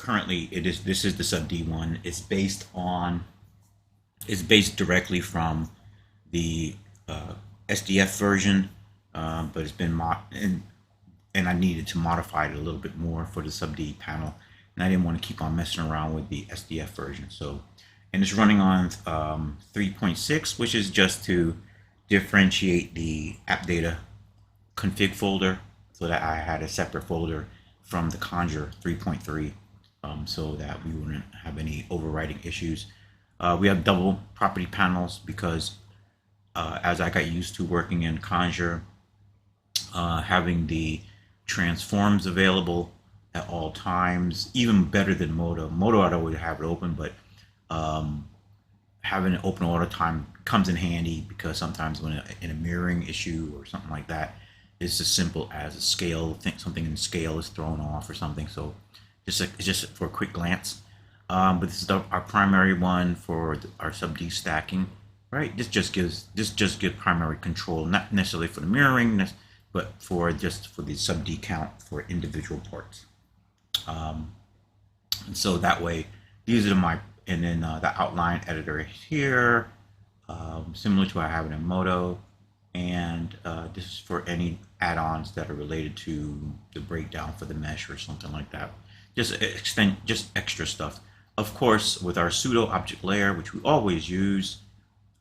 currently this is the sub D one. It's based directly from the SDF version, but it's been and I needed to modify it a little bit more for the sub D panel, and I didn't want to keep on messing around with the SDF version. So, and it's running on 3.6, which is just to differentiate the app data config folder, so that I had a separate folder from the Conjure 3.3, so that we wouldn't have any overwriting issues. We have double property panels because as I got used to working in Conjure, having the transforms available at all times, even better than Modo. Modo, I'd always have it open, but having it open all the time comes in handy, because sometimes when in a mirroring issue or something like that, it's as simple as a scale, something in scale is thrown off or something. So it's just for a quick glance. But this is our primary one for our sub D stacking, right? This just gives primary control, not necessarily for the mirroring, but for the sub D count for individual parts. And so that way, these are and then the outline editor here, similar to what I have it in Modo, and this is for any add-ons that are related to the breakdown for the mesh or something like that. Just extra stuff. Of course, with our pseudo object layer, which we always use,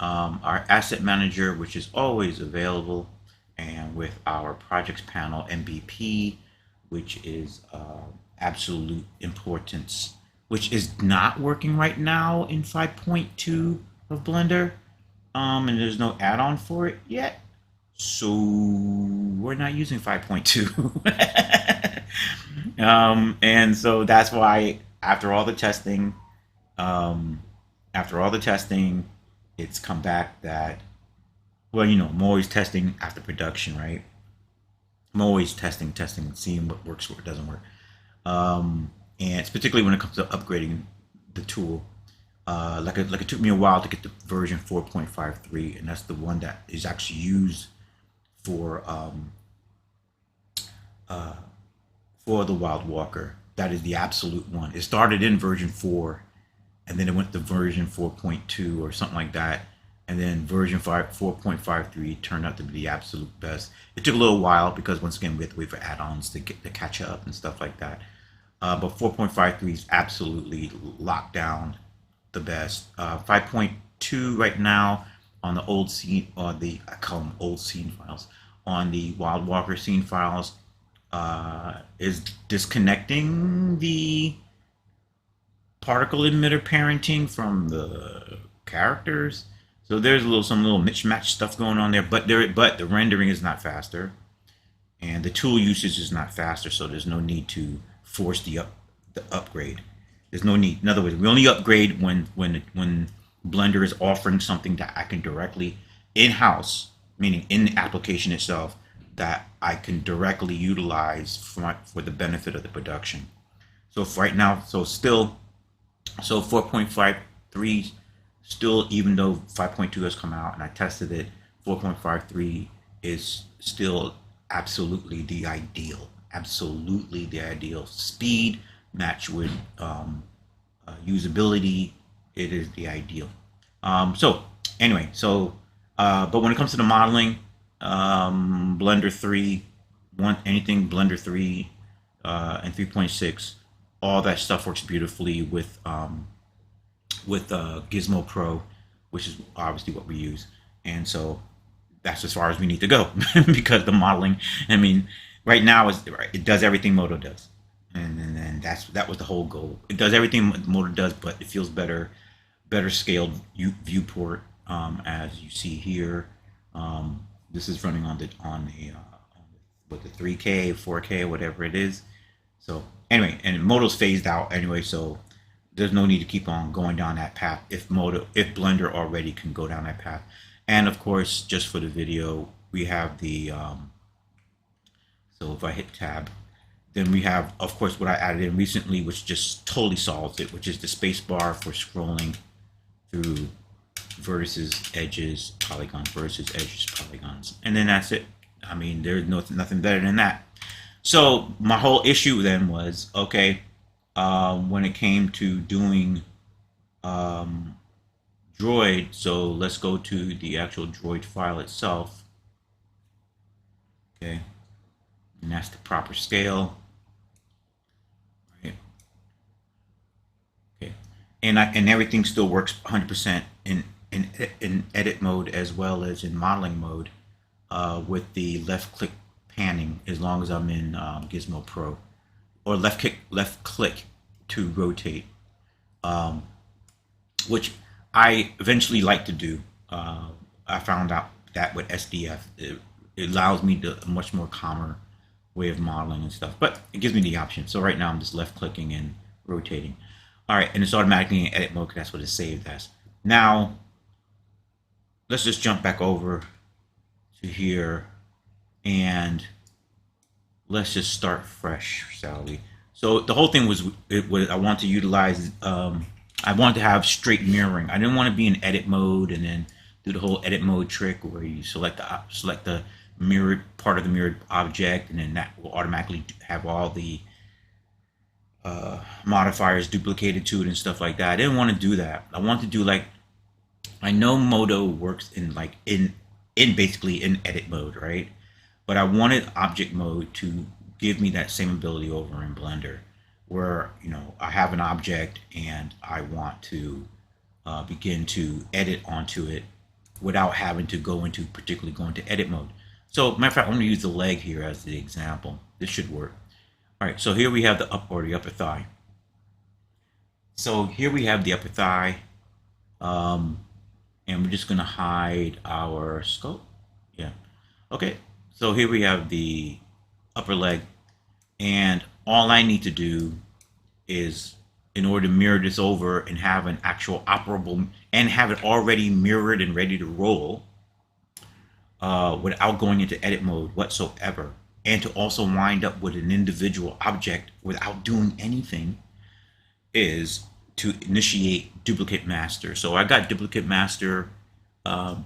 our asset manager, which is always available, and with our projects panel MBP, which is absolute importance, which is not working right now in 5.2 of Blender, and there's no add-on for it yet, so we're not using 5.2. And so that's why after all the testing, it's come back that, well, I'm always testing after production, right? I'm always testing, seeing what works, what doesn't work. And it's particularly when it comes to upgrading the tool. Like it took me a while to get the version 4.53, and that's the one that is actually used for the Wild Walker. That is the absolute one. It started in version 4, and then it went to version 4.2 or something like that, and then version 4.53 turned out to be the absolute best. It took a little while because, once again, we have to wait for add-ons to catch up and stuff like that. But 4.53 is absolutely locked down the best. 5.2 right now on the old scene, or I call them old scene files, on the Wild Walker scene files, is disconnecting the particle emitter parenting from the characters. So there's some little mismatch stuff going on there, but the rendering is not faster, and the tool usage is not faster. So there's no need to force the upgrade. There's no need. In other words, we only upgrade when Blender is offering something that I can directly in-house, meaning in the application itself, that I can directly utilize for the benefit of the production. So right now, so 4.53 still, even though 5.2 has come out and I tested it, 4.53 is still absolutely the ideal. Absolutely the ideal. Speed matched with usability, it is the ideal. So anyway, but when it comes to the modeling, Blender 3, anything Blender 3 and 3.6, all that stuff works beautifully with Gizmo Pro, which is obviously what we use. And so that's as far as we need to go because the modeling, I mean, right now it does everything Modo does, and that was the whole goal. It does everything Modo does, but it feels better scaled viewport, as you see here. This is running on the 3K, 4K, whatever it is. So anyway, and Modo's phased out anyway, so there's no need to keep on going down that path if Blender already can go down that path. And of course, just for the video, we have the so if I hit tab, then we have, of course, what I added in recently, which just totally solves it, which is the space bar for scrolling through vertices, edges, polygons, vertices, edges, polygons, and then that's it. I mean, there's nothing better than that. So my whole issue then was, okay, when it came to doing Droid. So let's go to the actual Droid file itself. Okay, and that's the proper scale. Right. Okay, and everything still works 100% in edit mode as well as in modeling mode with the left click panning, as long as I'm in Gizmo Pro, or left click to rotate, which I eventually like to do. I found out that with SDF, it allows me to a much more calmer way of modeling and stuff, but it gives me the option. So right now I'm just left clicking and rotating. All right, and it's automatically in edit mode because that's what it's saved as. Now, let's just jump back over to here and let's just start fresh, shall we? So the whole thing was, I want to utilize, I want to have straight mirroring. I didn't want to be in edit mode and then do the whole edit mode trick where you select the mirrored part of the mirrored object, and then that will automatically have all the modifiers duplicated to it and stuff like that. I didn't want to do that. I want to do like, I know Modo works in like in basically in edit mode, right? But I wanted object mode to give me that same ability over in Blender, where I have an object and I want to begin to edit onto it without having to particularly go into edit mode. So matter of fact, I'm going to use the leg here as the example. This should work. All right, so here we have the upper thigh. So here we have the upper thigh, and we're just going to hide our scope. Yeah. Okay, so here we have the upper leg, and all I need to do is, in order to mirror this over and have an actual operable, and have it already mirrored and ready to roll without going into edit mode whatsoever, and to also wind up with an individual object without doing anything, is to initiate duplicate master. So I got duplicate master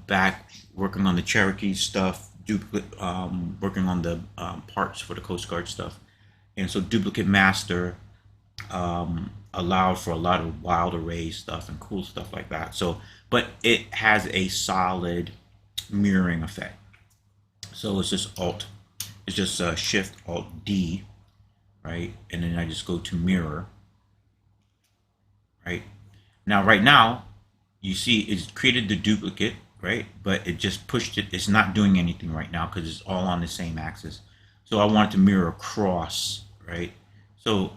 back working on the Cherokee stuff, working on the parts for the Coast Guard stuff. And so duplicate master allowed for a lot of wild array stuff and cool stuff like that. So, but it has a solid mirroring effect. So it's just Shift Alt D, right? And then I just go to mirror, right? Right now, you see it's created the duplicate, right? But it just pushed it. It's not doing anything right now because it's all on the same axis. So I want it to mirror across, right? So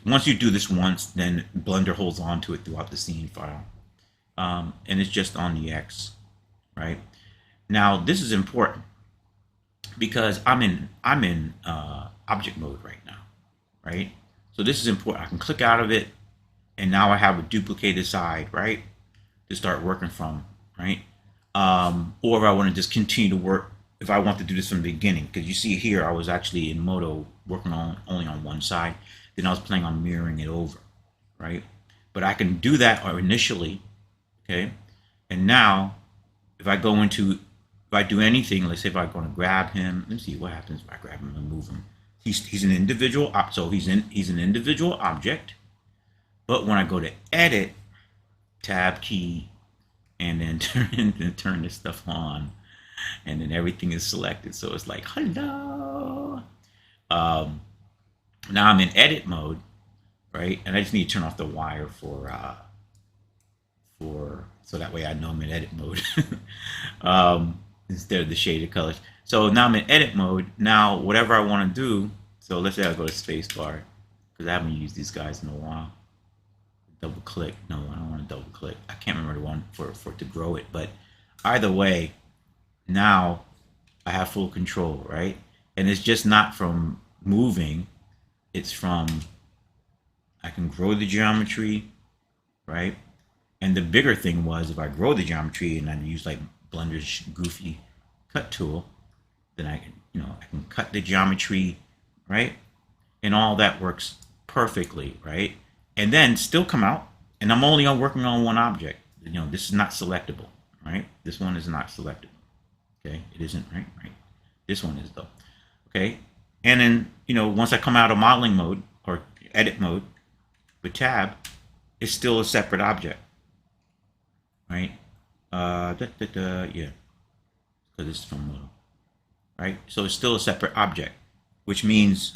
once you do this once, then Blender holds on to it throughout the scene file. And it's just on the X, right? Now this is important because I'm in object mode right now, right? So this is important. I can click out of it, and now I have a duplicated side, right, to start working from, right? Or if I want to just continue to work, if I want to do this from the beginning, because you see here I was actually in Modo working only on one side, then I was planning on mirroring it over, right? But I can do that initially, okay? And now if I do anything, let's say if I'm going to grab him, let's see what happens if I grab him and move him. He's an individual, so he's an individual object. But when I go to edit, tab key, and then turn this stuff on, and then everything is selected. So it's like, hello. Now I'm in edit mode, right? And I just need to turn off the wire so that way I know I'm in edit mode instead of the shaded colors. So now I'm in edit mode. Now whatever I want to do, so let's say I go to spacebar because I haven't used these guys in a while. Double click. No, I don't want to double click. I can't remember the one for it to grow it, but either way, now I have full control, right? And it's just not from moving, it's from, I can grow the geometry, right? And the bigger thing was, if I grow the geometry and I use like Blender's goofy cut tool, then I can cut the geometry, right? And all that works perfectly, right? And then still come out, and I'm only working on one object. This is not selectable, right? This one is not selectable. Okay, it isn't, right? This one is though. Okay, and then once I come out of modeling mode or edit mode, But tab is still a separate object, right? Yeah, because it's from modal, right? So it's still a separate object, which means,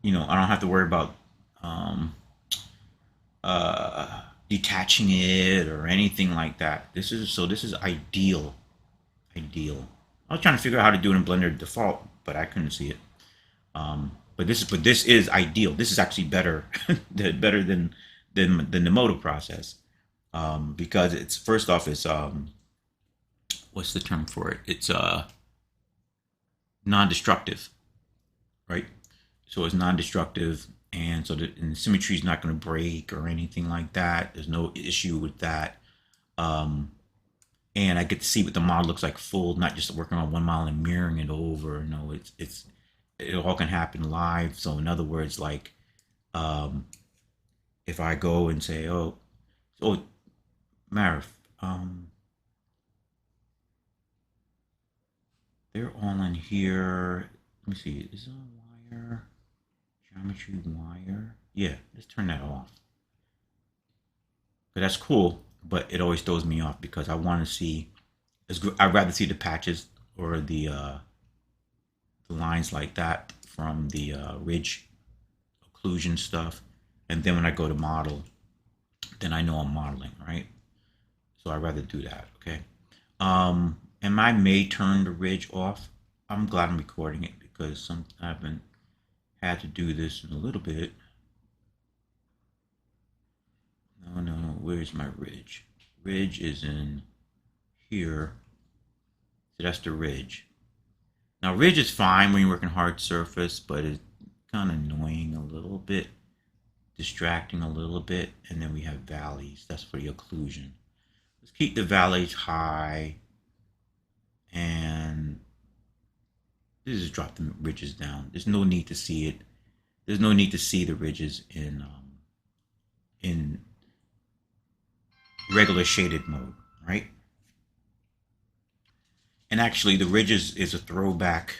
I don't have to worry about um, detaching it or anything like that. This is ideal. Ideal. I was trying to figure out how to do it in Blender default, but I couldn't see it. But this is ideal. This is actually better better than the modal process, because it's first off it's what's the term for it? It's non-destructive, right? So it's non-destructive, and so the symmetry is not going to break or anything like that. There's no issue with that. Um, and I get to see what the model looks like full, not just working on one model and mirroring it over. No, it all can happen live. So in other words, like um, if I go and say, oh, Marif, they're all in here. Let me see. Is it a wire? Geometry wire? Yeah, let's turn that off. But that's cool, but it always throws me off because I want to see. I'd rather see the patches or the lines like that from the ridge occlusion stuff, and then when I go to model, then I know I'm modeling, right? So I'd rather do that. Okay. And I may turn the ridge off. I'm glad I'm recording it because I haven't had to do this in a little bit. No. Where's my ridge? Ridge is in here. So that's the ridge. Now, ridge is fine when you're working hard surface, but it's kind of annoying a little bit, distracting a little bit. And then we have valleys. That's for the occlusion. Let's keep the valleys high. And this is drop the ridges down. There's no need to see it. There's no need to see the ridges in regular shaded mode, right? And actually, the ridges is a throwback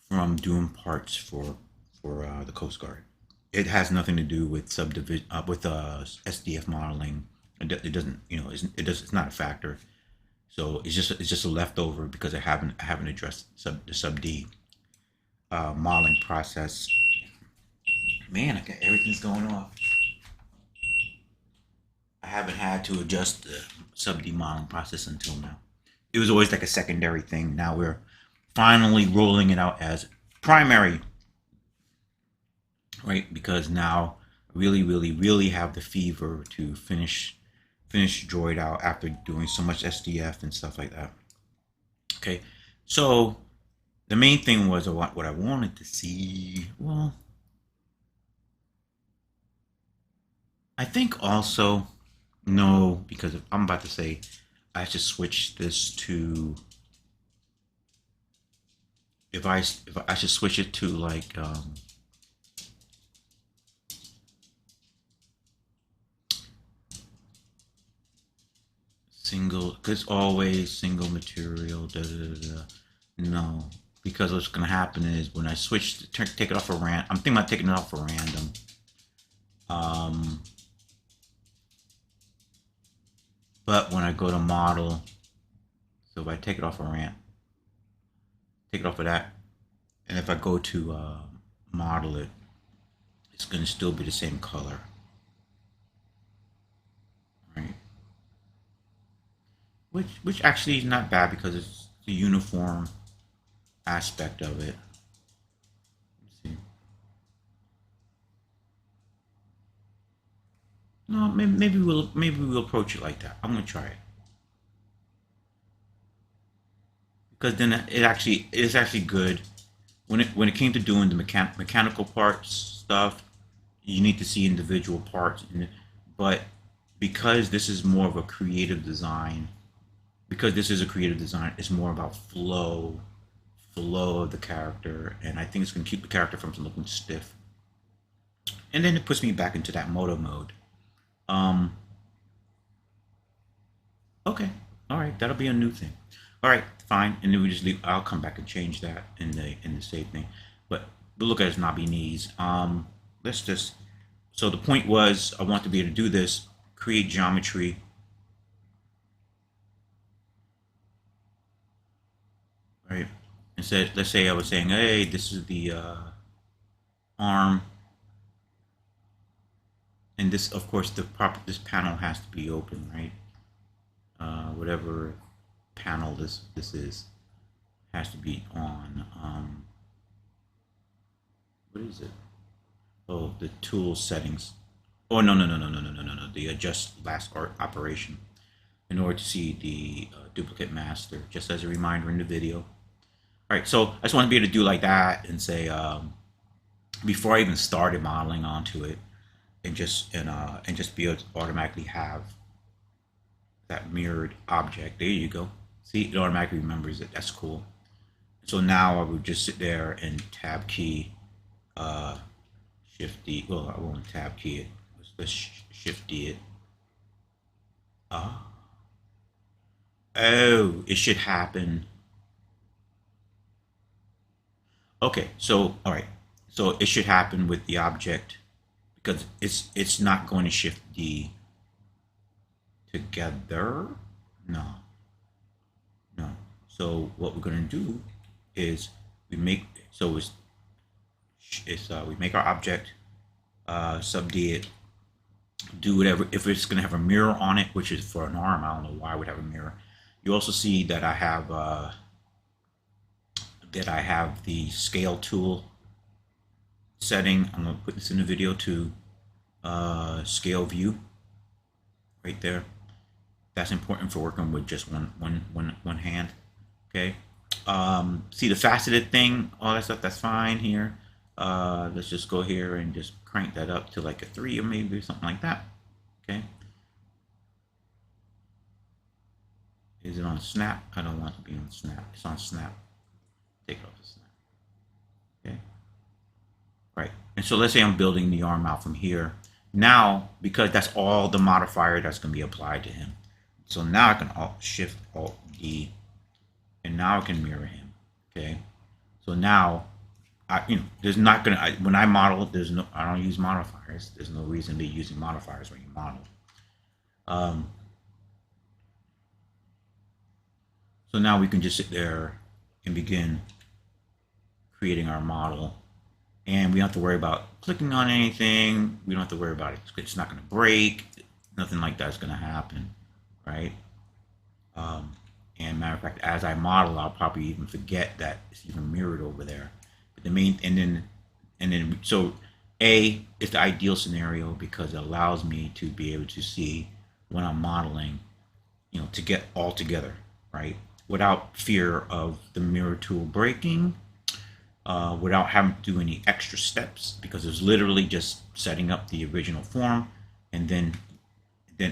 from doing parts for the Coast Guard. It has nothing to do with subdivision with SDF modeling. It doesn't, it's not a factor. So it's just a leftover because I haven't addressed the sub D modeling process. Man, I got everything's going off. I haven't had to adjust the sub D modeling process until now. It was always like a secondary thing. Now we're finally rolling it out as primary, right? Because now really have the fever to finish Droid out after doing so much SDF and stuff like that. Okay, so the main thing was what I wanted to see. Well, I think also no, because I'm about to say I should switch this to if I should switch it to like single, because always single material. No, because what's gonna happen is when I switch, take it off for random. I'm thinking about taking it off for random. But when I go to model, so if I take it off a ramp, take it off of that, and if I go to model it, it's going to still be the same color, right? Which actually is not bad because it's the uniform aspect of it. Let's see. No, maybe we'll approach it like that. I'm gonna try it because then it's actually good when it came to doing the mechanical parts stuff. You need to see individual parts, but because this is more of a creative design, it's more about flow of the character, and I think it's going to keep the character from looking stiff. And then it puts me back into that moto mode. Okay, all right, that'll be a new thing. All right, fine, and then we just leave. I'll come back and change that in the save thing. But look at his knobby knees. Let's just So the point was, I want to be able to do this, create geometry. Right. Instead, let's say I was saying, hey, this is the arm, and this, of course, this panel has to be open, right? Whatever panel this is has to be on. What is it? Oh, the tool settings. Oh, no. The adjust last operation in order to see the duplicate master, just as a reminder in the video. All right, so I just want to be able to do like that and say, before I even started modeling onto it, and just be able to automatically have that mirrored object. There you go. See, it automatically remembers it. That's cool. So now I would just sit there and tab key, shift D. Well, I won't tab key it. Let's shift D it. Oh, it should happen. Okay, so all right, so it should happen with the object because it's not going to shift D together. No. So what we're going to do is we make we make our object, sub D it, do whatever. If it's going to have a mirror on it, which is for an arm, I don't know why I would have a mirror. You also see that I have the scale tool setting. I'm going to put this in the video too. Scale view right there. That's important for working with just one hand. Okay. See the faceted thing, all that stuff. That's fine here. Let's just go here and just crank that up to like a 3 or maybe something like that. Okay. Is it on snap? I don't want it to be on snap. It's on snap. Take it off the snap. Okay. Right. And so let's say I'm building the arm out from here. Now, because that's all the modifier that's going to be applied to him. So now I can Shift Alt D, and now I can mirror him. Okay. So now, there's not gonna when I model, I don't use modifiers. There's no reason to be using modifiers when you model. So now we can just sit there and begin creating our model, and we don't have to worry about clicking on anything. We don't have to worry about it. It's not going to break. Nothing like that's going to happen, right? And matter of fact, as I model, I'll probably even forget that it's even mirrored over there. But so A is the ideal scenario because it allows me to be able to see when I'm modeling, to get all together, right? Without fear of the mirror tool breaking, without having to do any extra steps, because it's literally just setting up the original form and then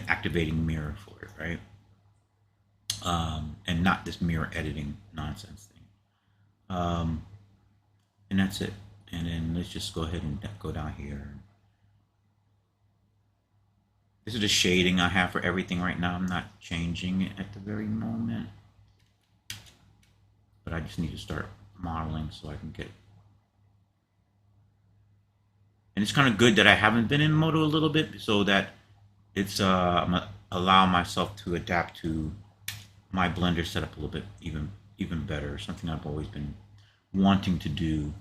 activating mirror for it, right? And not this mirror editing nonsense thing. And that's it. And then let's just go ahead and go down here. This is the shading I have for everything right now. I'm not changing it at the very moment, but I just need to start modeling so I can get it. And it's kind of good that I haven't been in Modo a little bit, so that it's I'm gonna allow myself to adapt to my Blender setup a little bit even better. Something I've always been wanting to do.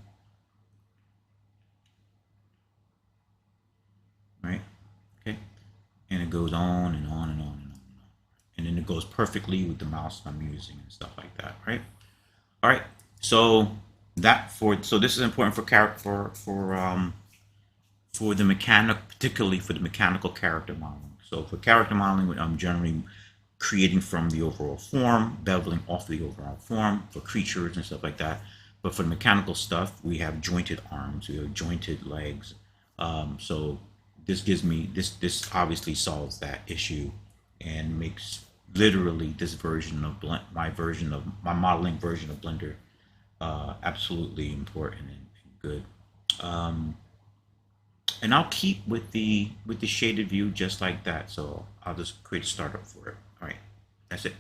Right? Okay. And it goes on and on and on and on and on. And then it goes perfectly with the mouse I'm using and stuff like that, right? All right. So this is important for the mechanic, particularly for the mechanical character modeling. So for character modeling, I'm generally creating from the overall form, beveling off the overall form for creatures and stuff like that. But for the mechanical stuff, we have jointed arms, we have jointed legs. So this gives me, this obviously solves that issue and makes literally this version of my modeling version of Blender absolutely important and good. And I'll keep with the shaded view just like that. So I'll just create a startup for it. All right, that's it.